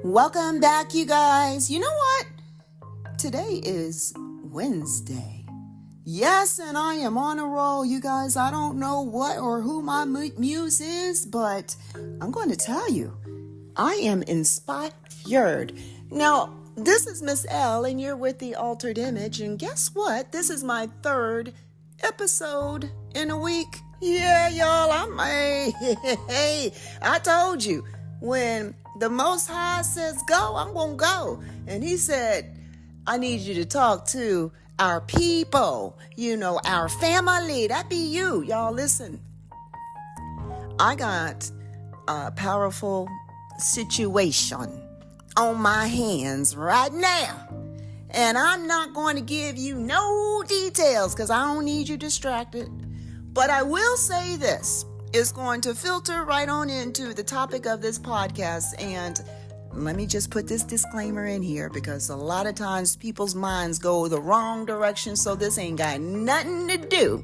Welcome back, you guys. You know what? Today is Wednesday. Yes, and I am on a roll, you guys. I don't know what or who my muse is, but I'm going to tell you, I am inspired. Now, this is Miss L, and you're with the Altered Image, and guess what? This is my third episode in a week. Yeah, y'all, I told you, when the Most High says go, I'm going to go. And he said, I need you to talk to our people, our family. That be you. Y'all, listen. I got a powerful situation on my hands right now. And I'm not going to give you no details because I don't need you distracted. But I will say this. It's going to filter right on into the topic of this podcast. And let me just put this disclaimer in here because a lot of times people's minds go the wrong direction. So this ain't got nothing to do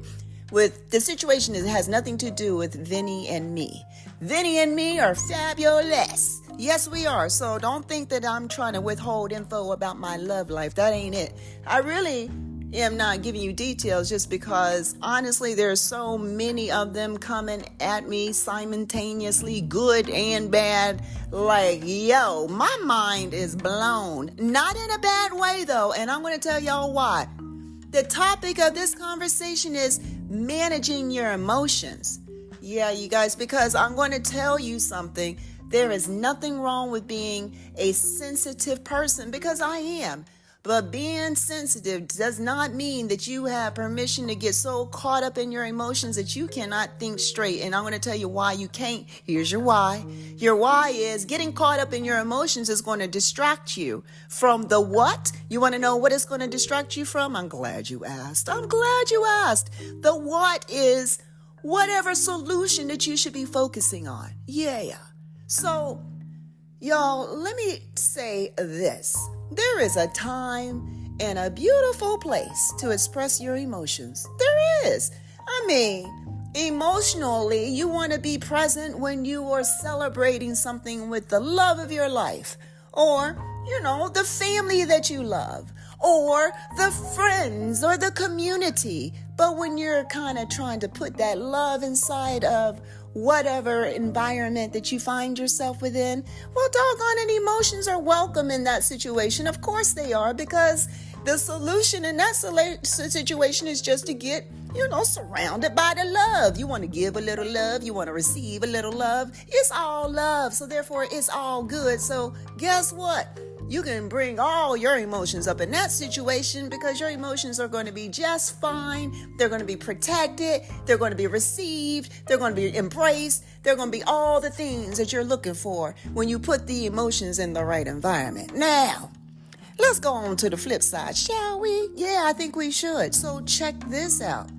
with the situation. It has nothing to do with Vinny and me. Vinny and me are fabulous. Yes, we are. So don't think that I'm trying to withhold info about my love life. That ain't it. I really am not giving you details just because honestly there's so many of them coming at me simultaneously, good and bad. Like, yo, my mind is blown. Not in a bad way though, and I'm going to tell y'all why. The topic of this conversation is managing your emotions. Yeah, you guys, because I'm going to tell you something. There is nothing wrong with being a sensitive person, because I am. But being sensitive does not mean that you have permission to get so caught up in your emotions that you cannot think straight. And I'm going to tell you why you can't. Here's your why. Your why is getting caught up in your emotions is going to distract you from the what? You want to know what it's going to distract you from? I'm glad you asked. The what is whatever solution that you should be focusing on. Yeah. So, y'all, let me say this. There is a time and a beautiful place to express your emotions. There is. I mean, emotionally, you want to be present when you are celebrating something with the love of your life, or, the family that you love, or the friends or the community. But when you're kind of trying to put that love inside of whatever environment that you find yourself within, well, doggone it, emotions are welcome in that situation. Of course they are, because the solution in that situation is just to get, surrounded by the love. You want to give a little love. You want to receive a little love. It's all love. So therefore, it's all good. So guess what? You can bring all your emotions up in that situation because your emotions are going to be just fine. They're going to be protected. They're going to be received. They're going to be embraced. They're going to be all the things that you're looking for when you put the emotions in the right environment. Now, let's go on to the flip side, shall we? Yeah, I think we should. So check this out.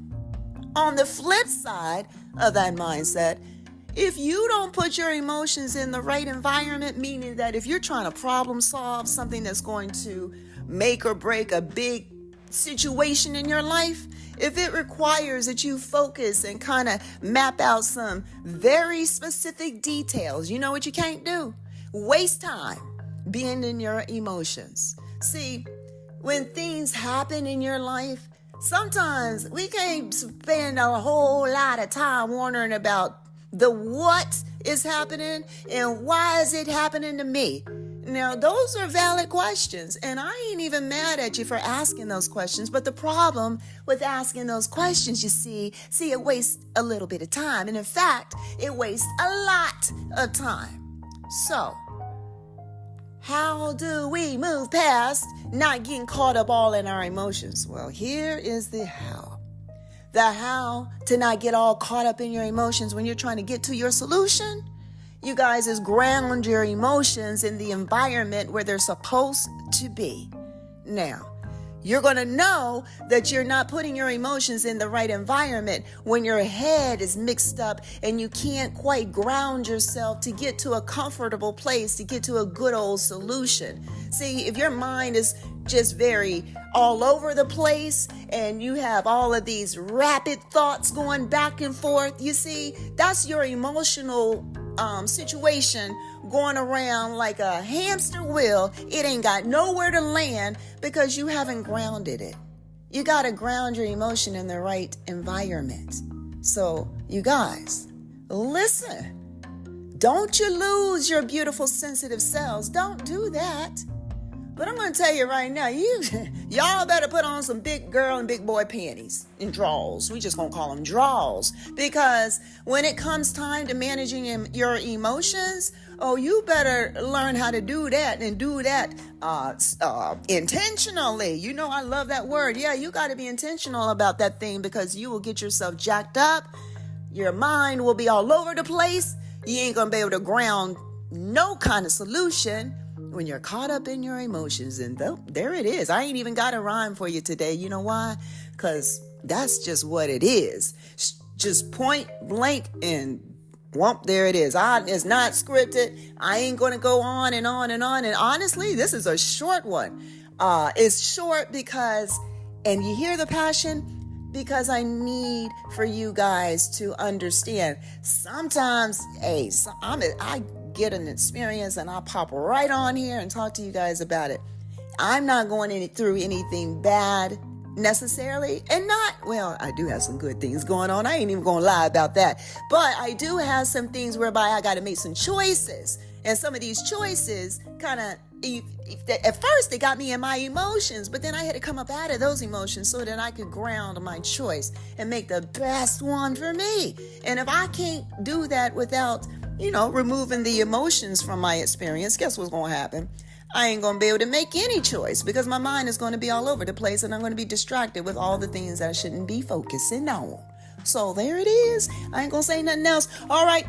On the flip side of that mindset, if you don't put your emotions in the right environment, meaning that if you're trying to problem solve something that's going to make or break a big situation in your life, if it requires that you focus and kind of map out some very specific details, you know what you can't do? Waste time being in your emotions. See, when things happen in your life, sometimes we can't spend a whole lot of time wondering about the what is happening and why is it happening to me. Now, those are valid questions, and I ain't even mad at you for asking those questions. But the problem with asking those questions, you see, it wastes a little bit of time. And in fact, it wastes a lot of time. So, how do we move past not getting caught up all in our emotions? Well, here is the how. The how to not get all caught up in your emotions when you're trying to get to your solution, you guys, is ground your emotions in the environment where they're supposed to be. Now, you're going to know that you're not putting your emotions in the right environment when your head is mixed up and you can't quite ground yourself to get to a comfortable place, to get to a good old solution. See, if your mind is just very all over the place and you have all of these rapid thoughts going back and forth, you see, that's your emotional situation going around like a hamster wheel. It ain't got nowhere to land because you haven't grounded it. You got to ground your emotion in the right environment. So, you guys, listen. Don't you lose your beautiful, sensitive selves. Don't do that. But I'm going to tell you right now, y'all better put on some big girl and big boy panties and draws. We just going to call them draws. Because when it comes time to managing your emotions, you better learn how to do that and do that intentionally. You know, I love that word. Yeah, you got to be intentional about that thing because you will get yourself jacked up. Your mind will be all over the place. You ain't going to be able to ground no kind of solution when you're caught up in your emotions. And there it is. I ain't even got a rhyme for you today. You know why? Because that's just what it is. Just point blank and whoop, there it is. It's not scripted. I ain't going to go on and on and on. And honestly, this is a short one. It's short because, and you hear the passion, because I need for you guys to understand. Sometimes, I get an experience and I'll pop right on here and talk to you guys about it. I'm not going through anything bad necessarily, and I do have some good things going on. I ain't even gonna lie about that, but I do have some things whereby I got to make some choices, and some of these choices kind of, at first they got me in my emotions, but then I had to come up out of those emotions so that I could ground my choice and make the best one for me. And if I can't do that without removing the emotions from my experience, guess what's going to happen? I ain't going to be able to make any choice because my mind is going to be all over the place and I'm going to be distracted with all the things that I shouldn't be focusing on. So there it is. I ain't going to say nothing else. All right.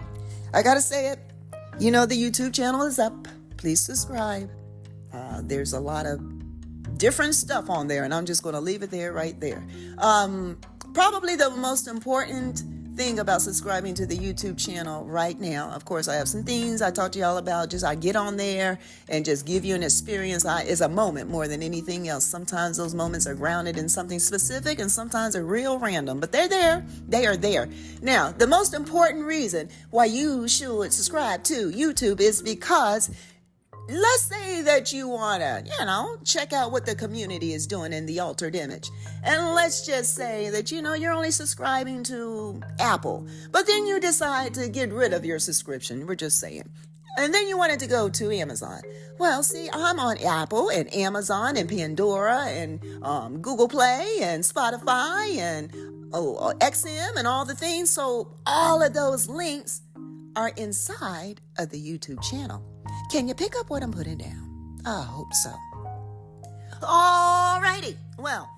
I got to say it. The YouTube channel is up. Please subscribe. There's a lot of different stuff on there and I'm just going to leave it there right there. Probably the most important thing about subscribing to the YouTube channel right now, of course, I have some things I talk to y'all about. I get on there and just give you an experience. It's a moment more than anything else. Sometimes those moments are grounded in something specific and sometimes they're real random, but they're there. They are there. Now, the most important reason why you should subscribe to YouTube is because let's say that you want to, check out what the community is doing in the altered image. And let's just say that, you're only subscribing to Apple, but then you decide to get rid of your subscription. We're just saying. And then you wanted to go to Amazon. Well, see, I'm on Apple and Amazon and Pandora and Google Play and Spotify and XM and all the things. So all of those links are inside of the YouTube channel. Can you pick up what I'm putting down? I hope so. Alrighty. Well,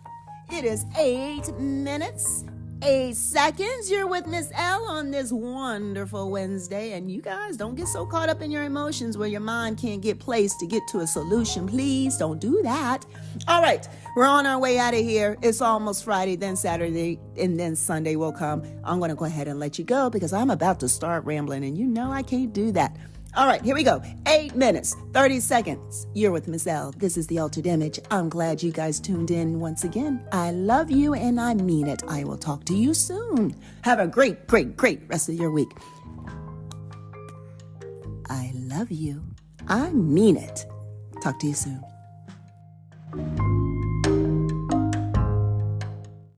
it is 8 minutes, 8 seconds. You're with Miss L on this wonderful Wednesday. And you guys don't get so caught up in your emotions where your mind can't get placed to get to a solution. Please don't do that. All right. We're on our way out of here. It's almost Friday, then Saturday, and then Sunday will come. I'm going to go ahead and let you go because I'm about to start rambling and I can't do that. All right, here we go. 8 minutes, 30 seconds. You're with Miss L. This is The Altered Image. I'm glad you guys tuned in once again. I love you and I mean it. I will talk to you soon. Have a great, great, great rest of your week. I love you. I mean it. Talk to you soon.